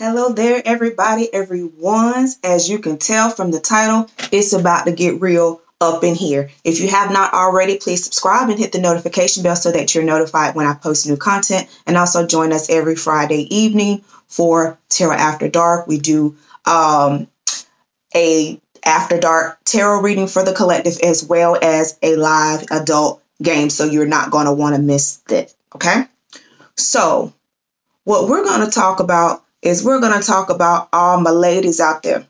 Hello there, everybody, everyone's. As you can tell from the title, it's about to get real up in here. If you have not already, please subscribe and hit the notification bell so that you're notified when I post new content. And also join us every Friday evening for Tarot After Dark. We do a After Dark tarot reading for the collective as well as a live adult game. So you're not going to want to miss that. Okay. So what we're going to talk about is we're going to talk about all my ladies out there.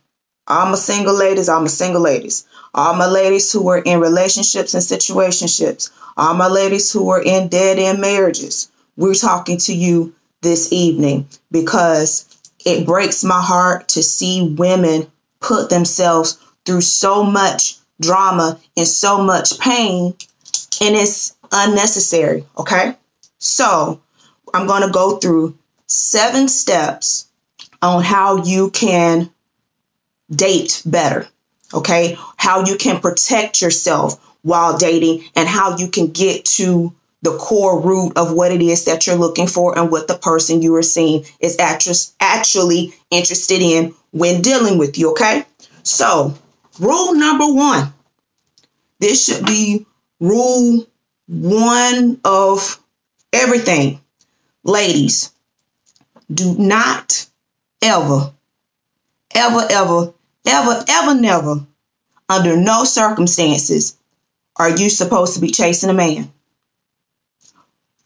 All my single ladies, all my single ladies. All my ladies who are in relationships and situationships. All my ladies who are in dead-end marriages. We're talking to you this evening because it breaks my heart to see women put themselves through so much drama and so much pain, and it's unnecessary, okay? So I'm going to go through 7 steps on how you can date better, okay? How you can protect yourself while dating and how you can get to the core root of what it is that you're looking for and what the person you are seeing is actually interested in when dealing with you, okay? So, rule number 1. This should be rule 1 of everything. Ladies, do not ever, never, under no circumstances are you supposed to be chasing a man.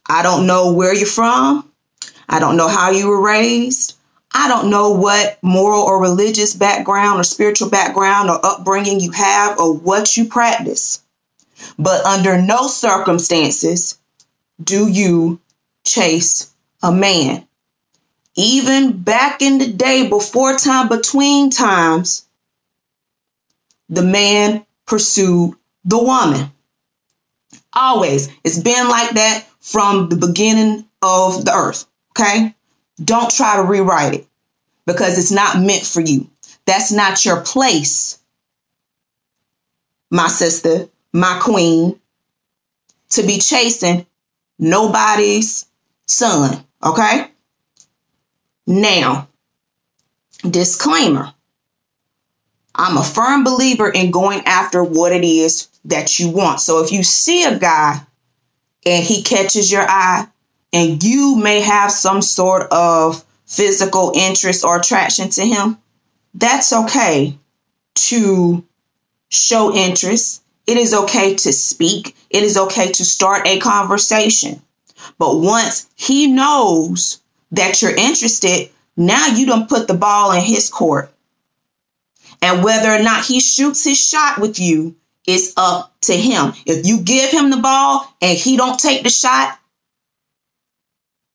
I don't know where you're from. I don't know how you were raised. I don't know what moral or religious background or spiritual background or upbringing you have or what you practice. But under no circumstances do you chase a man. Even back in the day, before time, between times, the man pursued the woman. Always. It's been like that from the beginning of the earth. Okay? Don't try to rewrite it because it's not meant for you. That's not your place, my sister, my queen, to be chasing nobody's son. Okay? Now, disclaimer. I'm a firm believer in going after what it is that you want. So if you see a guy and he catches your eye and you may have some sort of physical interest or attraction to him, that's okay to show interest. It is okay to speak. It is okay to start a conversation. But once he knows that you're interested, now you done put the ball in his court. And whether or not he shoots his shot with you is up to him. If you give him the ball and he don't take the shot,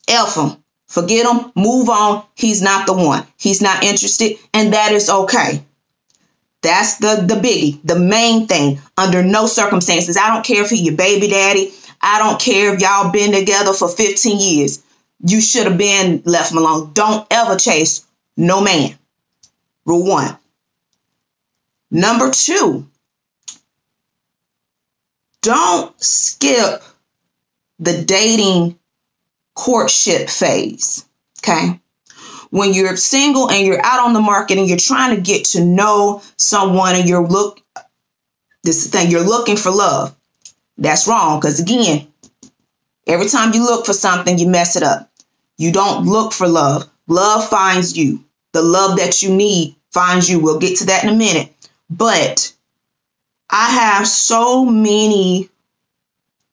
F him. Forget him. Move on. He's not the one. He's not interested. And that is okay. That's the biggie, the main thing. Under no circumstances. I don't care if he's your baby daddy. I don't care if y'all been together for 15 years. You should have been left him alone. Don't ever chase no man. Rule 1. Number 2, don't skip the dating courtship phase. Okay? When you're single and you're out on the market and you're trying to get to know someone and you're looking for love. That's wrong because again, every time you look for something, you mess it up. You don't look for love. Love finds you. The love that you need finds you. We'll get to that in a minute. But I have so many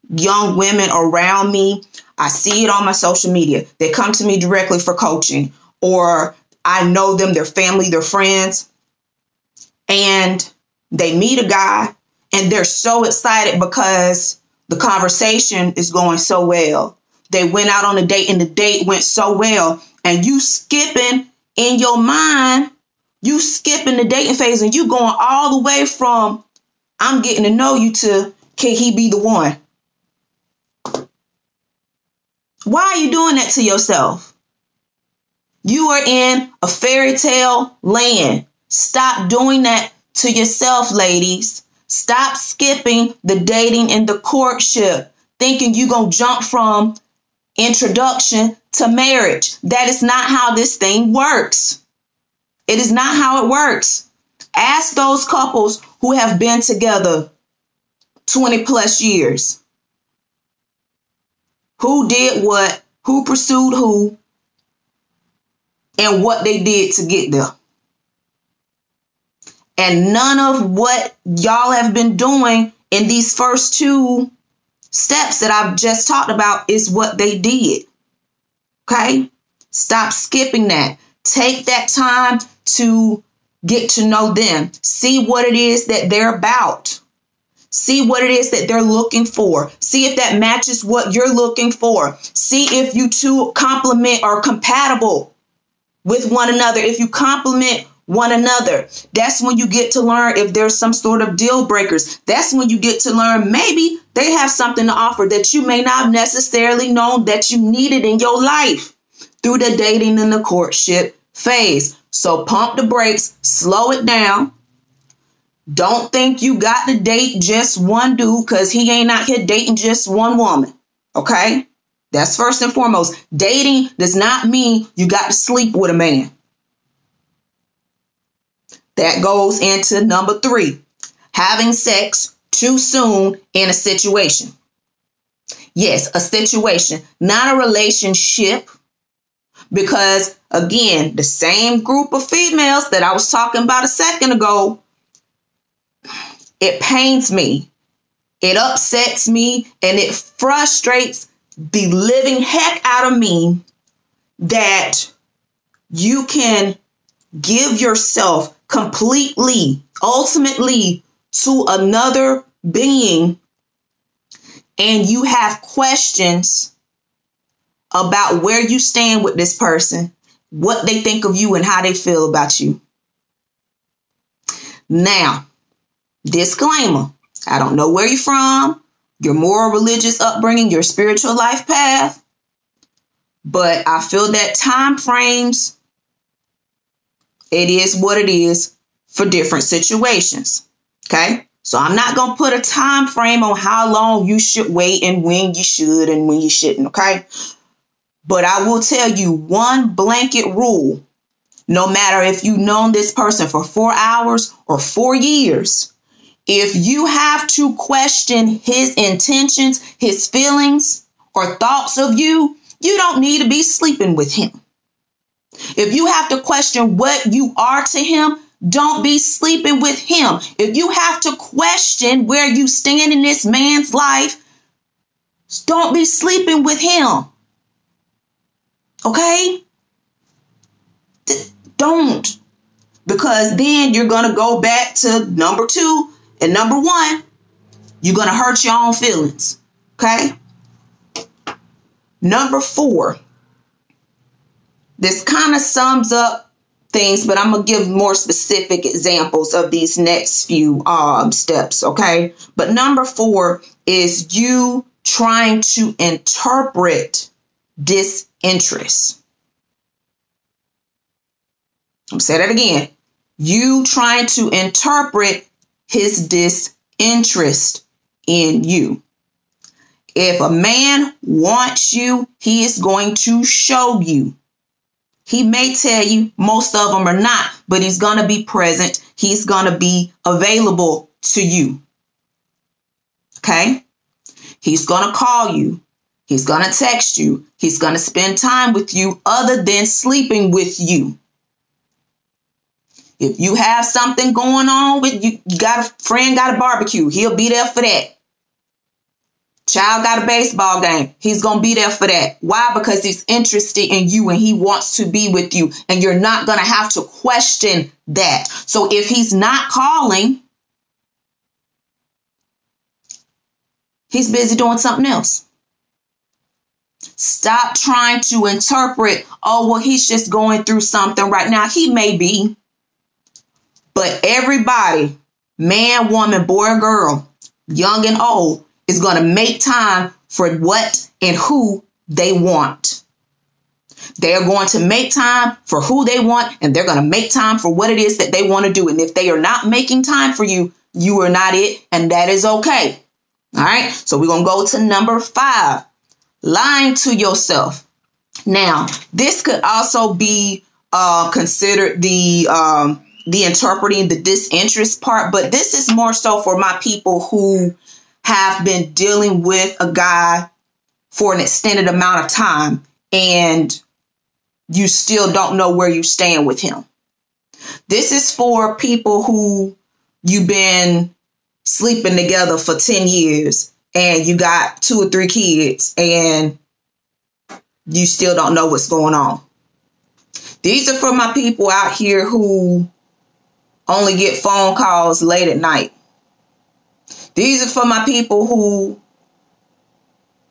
young women around me. I see it on my social media. They come to me directly for coaching, or I know them, their family, their friends, and they meet a guy and they're so excited because the conversation is going so well. They went out on a date and the date went so well, and you skipping in your mind, you skipping the dating phase and you going all the way from I'm getting to know you to can he be the one? Why are you doing that to yourself? You are in a fairy tale land. Stop doing that to yourself, ladies. Stop skipping the dating and the courtship, thinking you're going to jump from introduction to marriage. That is not how this thing works. It is not how it works. Ask those couples who have been together 20 plus years. Who did what, who pursued who, and what they did to get there. And none of what y'all have been doing in these first two steps that I've just talked about is what they did. Okay? Stop skipping that. Take that time to get to know them. See what it is that they're about. See what it is that they're looking for. See if that matches what you're looking for. See if you two complement or compatible with one another. If you complement one another, that's when you get to learn if there's some sort of deal breakers. That's when you get to learn maybe they have something to offer that you may not necessarily know that you needed in your life through the dating and the courtship phase. So pump the brakes, slow it down. Don't think you got to date just one dude because he ain't out here dating just one woman. Okay? That's first and foremost. Dating does not mean you got to sleep with a man. That goes into number 3, having sex too soon in a situation. Yes, a situation, not a relationship. Because again, the same group of females that I was talking about a second ago, it pains me, it upsets me, and it frustrates the living heck out of me that you can give yourself completely, ultimately to another being, and you have questions about where you stand with this person, what they think of you, and how they feel about you. Now, disclaimer, I don't know where you're from, your moral religious upbringing, your spiritual life path, but I feel that time frames, it is what it is for different situations. Okay? So I'm not going to put a time frame on how long you should wait and when you should and when you shouldn't. Okay? But I will tell you one blanket rule. No matter if you've known this person for 4 hours or 4 years, if you have to question his intentions, his feelings, or thoughts of you, you don't need to be sleeping with him. If you have to question what you are to him, don't be sleeping with him. If you have to question where you stand in this man's life, don't be sleeping with him. Okay? Don't. Because then you're going to go back to number 2 and number 1. You're going to hurt your own feelings. Okay? Number 4. This kind of sums up things, but I'm going to give more specific examples of these next few steps. Okay? But number 4 is you trying to interpret disinterest. I'm going to say that again. You trying to interpret his disinterest in you. If a man wants you, he is going to show you. He may tell you, most of them are not, but he's going to be present. He's going to be available to you. Okay? He's going to call you. He's going to text you. He's going to spend time with you other than sleeping with you. If you have something going on with you, you got a friend, got a barbecue, he'll be there for that. Child got a baseball game, he's going to be there for that. Why? Because he's interested in you and he wants to be with you. And you're not going to have to question that. So if he's not calling, he's busy doing something else. Stop trying to interpret, oh, well, he's just going through something right now. He may be. But everybody, man, woman, boy, or girl, young and old, is going to make time for what and who they want. They are going to make time for who they want, and they're going to make time for what it is that they want to do. And if they are not making time for you, you are not it, and that is okay. All right, so we're going to go to number 5. lying to yourself. Now, this could also be considered the interpreting the disinterest part, but this is more so for my people who have been dealing with a guy for an extended amount of time and you still don't know where you stand with him. This is for people who you've been sleeping together for 10 years and you got 2 or 3 kids and you still don't know what's going on. These are for my people out here who only get phone calls late at night. These are for my people who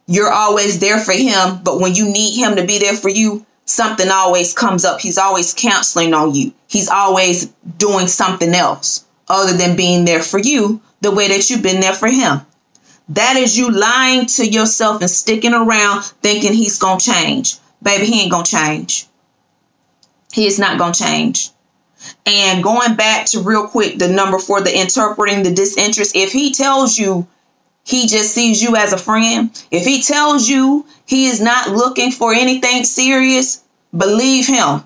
you're always there for him, but when you need him to be there for you, something always comes up. He's always canceling on you. He's always doing something else other than being there for you the way that you've been there for him. That is you lying to yourself and sticking around thinking he's going to change. Baby, he ain't going to change. He is not going to change. And going back to real quick, the number 4, the interpreting the disinterest. If he tells you he just sees you as a friend, if he tells you he is not looking for anything serious, believe him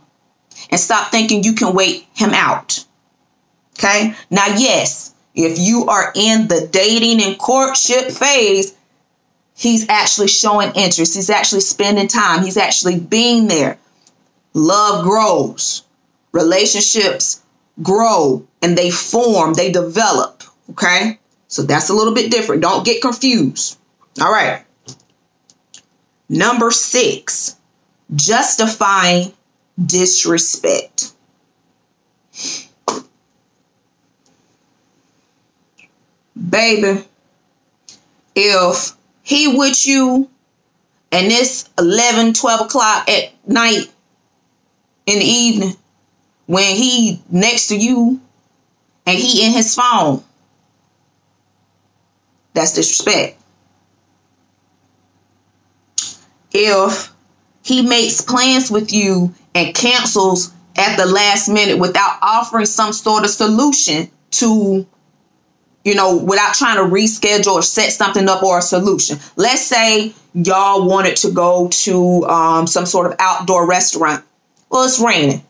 and stop thinking you can wait him out. Okay. Now, yes, if you are in the dating and courtship phase, he's actually showing interest. He's actually spending time. He's actually being there. Love grows. Relationships grow and they form, they develop. Okay. So that's a little bit different. Don't get confused. All right. Number 6, justifying disrespect. Baby, if he with you and it's 11, 12 o'clock at night in the evening when he next to you and he in his phone, that's disrespect. If he makes plans with you and cancels at the last minute without offering some sort of solution to, without trying to reschedule or set something up or a solution. Let's say y'all wanted to go to some sort of outdoor restaurant. Well, it's raining.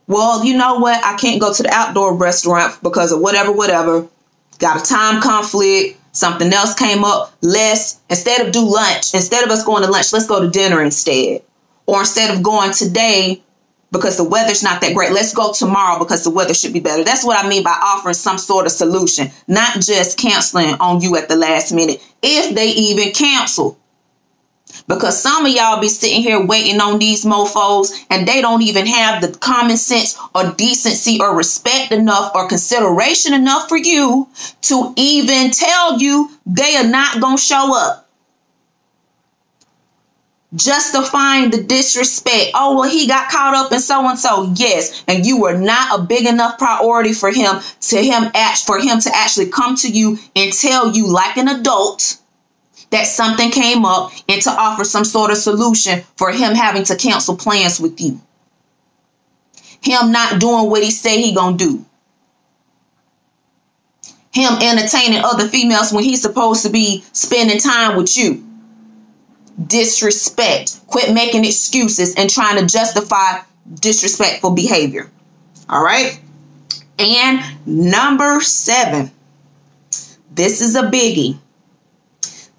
Well, you know what? I can't go to the outdoor restaurant because of whatever. Got a time conflict. Something else came up. Instead of us going to lunch, let's go to dinner instead. Or instead of going today because the weather's not that great, let's go tomorrow because the weather should be better. That's what I mean by offering some sort of solution, not just canceling on you at the last minute, if they even cancel. Because some of y'all be sitting here waiting on these mofos and they don't even have the common sense or decency or respect enough or consideration enough for you to even tell you they are not going to show up. Justifying the disrespect. Oh, well, he got caught up in so-and-so. Yes. And you were not a big enough priority for him to actually come to you and tell you like an adult that something came up and to offer some sort of solution for him having to cancel plans with you. Him not doing what he said he gonna do. Him entertaining other females when he's supposed to be spending time with you. Disrespect. Quit making excuses and trying to justify disrespectful behavior. All right. And number 7. This is a biggie.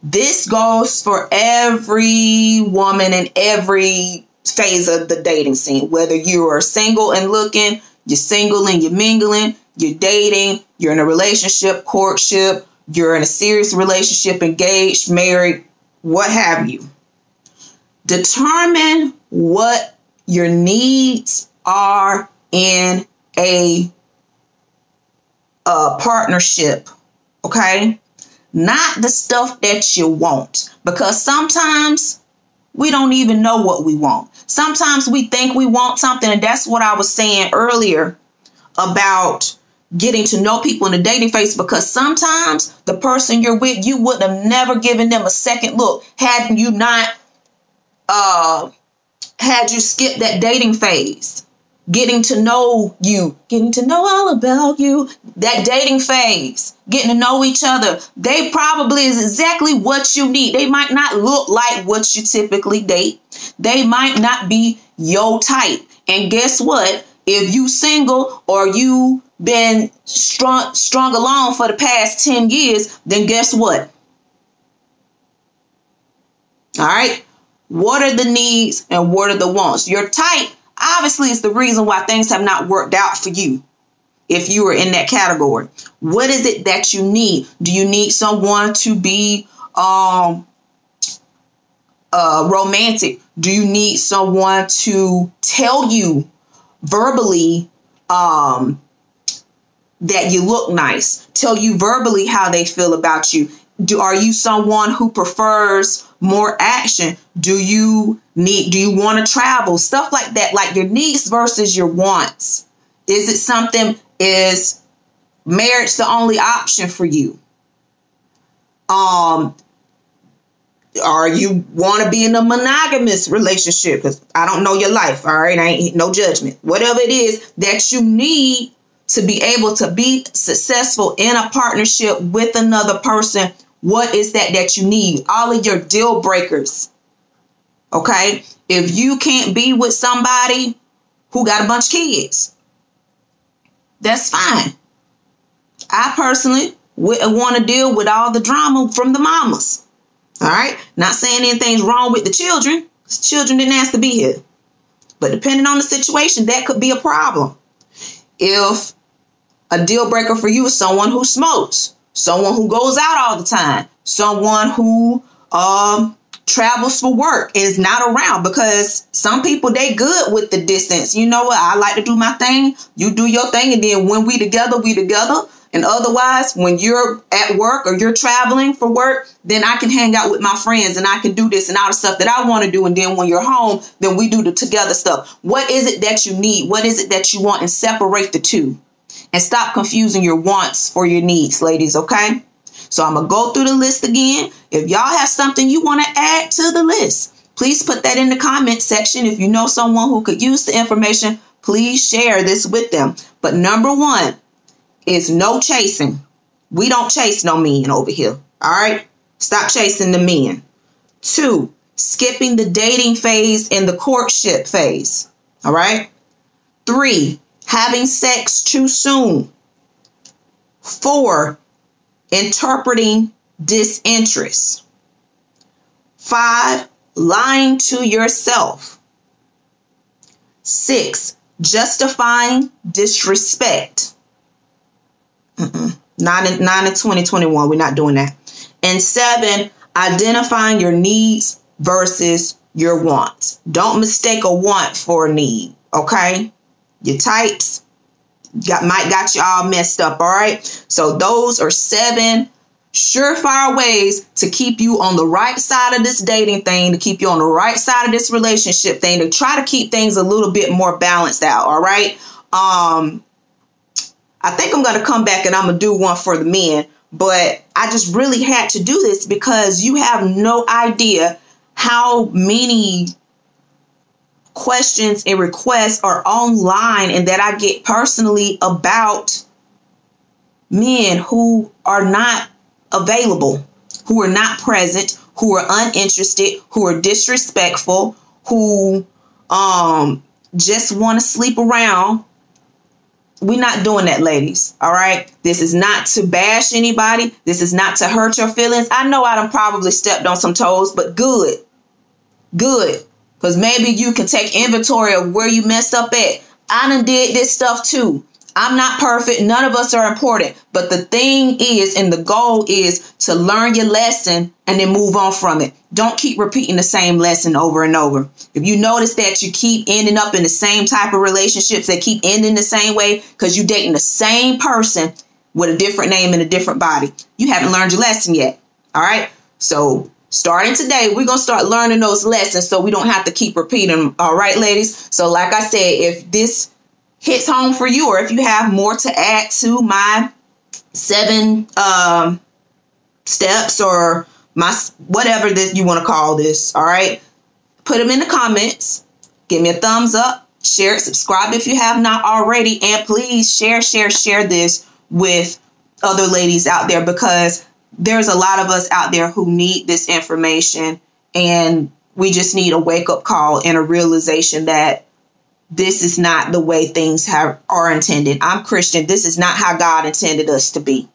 This goes for every woman in every phase of the dating scene. Whether you are single and looking, you're single and you're mingling, you're dating, you're in a relationship, courtship, you're in a serious relationship, engaged, married, what have you. Determine what your needs are in a partnership, okay? Not the stuff that you want, because sometimes we don't even know what we want. Sometimes we think we want something, and that's what I was saying earlier about getting to know people in the dating phase, because sometimes the person you're with, you would have never given them a second look had you skipped that dating phase. getting to know you, getting to know all about you, that dating phase, getting to know each other. They probably is exactly what you need. They might not look like what you typically date. They might not be your type. And guess what? If you single or you been strung along for the past 10 years, then guess what? All right. What are the needs and what are the wants? Your type obviously is the reason why things have not worked out for you. If you are in that category, what is it that you need? Do you need someone to be romantic? Do you need someone to tell you verbally that you look nice? Tell you verbally how they feel about you? Are you someone who prefers more action? Do you want to travel? Stuff like that, like your needs versus your wants. Is it something, is marriage the only option for you? Or you want to be in a monogamous relationship? Because I don't know your life, all right? I ain't no judgment. Whatever it is that you need to be able to be successful in a partnership with another person, what is that you need? All of your deal breakers, okay? If you can't be with somebody who got a bunch of kids, that's fine. I personally wouldn't want to deal with all the drama from the mamas. All right. Not saying anything's wrong with the children. Children didn't ask to be here. But depending on the situation, that could be a problem. If a deal breaker for you is someone who smokes, someone who goes out all the time, someone who travels for work, is not around, because some people, they good with the distance. You know what? I like to do my thing. You do your thing. And then when we together, we together. And otherwise, when you're at work or you're traveling for work, then I can hang out with my friends and I can do this and all the stuff that I want to do. And then when you're home, then we do the together stuff. What is it that you need? What is it that you want? And separate the two. And stop confusing your wants for your needs, ladies, okay? So I'm going to go through the list again. If y'all have something you want to add to the list, please put that in the comment section. If you know someone who could use the information, please share this with them. But number one is no chasing. We don't chase no men over here. All right? Stop chasing the men. 2, skipping the dating phase and the courtship phase. All right? 3, having sex too soon. 4, interpreting disinterest. 5, lying to yourself. 6, justifying disrespect. Not in 2021. We're not doing that. And 7, identifying your needs versus your wants. Don't mistake a want for a need. Okay? Your types might got you all messed up. All right? So those are 7 surefire ways to keep you on the right side of this dating thing, to keep you on the right side of this relationship thing, to try to keep things a little bit more balanced out. All right? I think I'm going to come back and I'm going to do one for the men, but I just really had to do this because you have no idea how many questions and requests are online and that I get personally about men who are not available, who are not present, who are uninterested, who are disrespectful, who just want to sleep around. We're not doing that, ladies. All right. This is not to bash anybody. This is not to hurt your feelings. I know I done probably stepped on some toes, but good. Good. Because maybe you can take inventory of where you messed up at. I done did this stuff too. I'm not perfect. None of us are important. But the thing is, and the goal is to learn your lesson and then move on from it. Don't keep repeating the same lesson over and over. If you notice that you keep ending up in the same type of relationships that keep ending the same way because you're dating the same person with a different name and a different body, you haven't learned your lesson yet. All right. So starting today, we're going to start learning those lessons so we don't have to keep repeating them. All right, ladies. So like I said, if this hits home for you, or if you have more to add to my 7 steps or my whatever that you want to call this, all right, put them in the comments. Give me a thumbs up. Share it, subscribe if you have not already, and please share this with other ladies out there, because there's a lot of us out there who need this information, and we just need a wake-up call and a realization that this is not the way things are intended. I'm Christian. This is not how God intended us to be.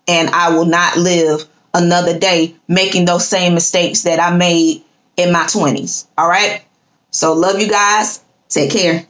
And I will not live another day making those same mistakes that I made in my 20s. All right. So love you guys. Take care.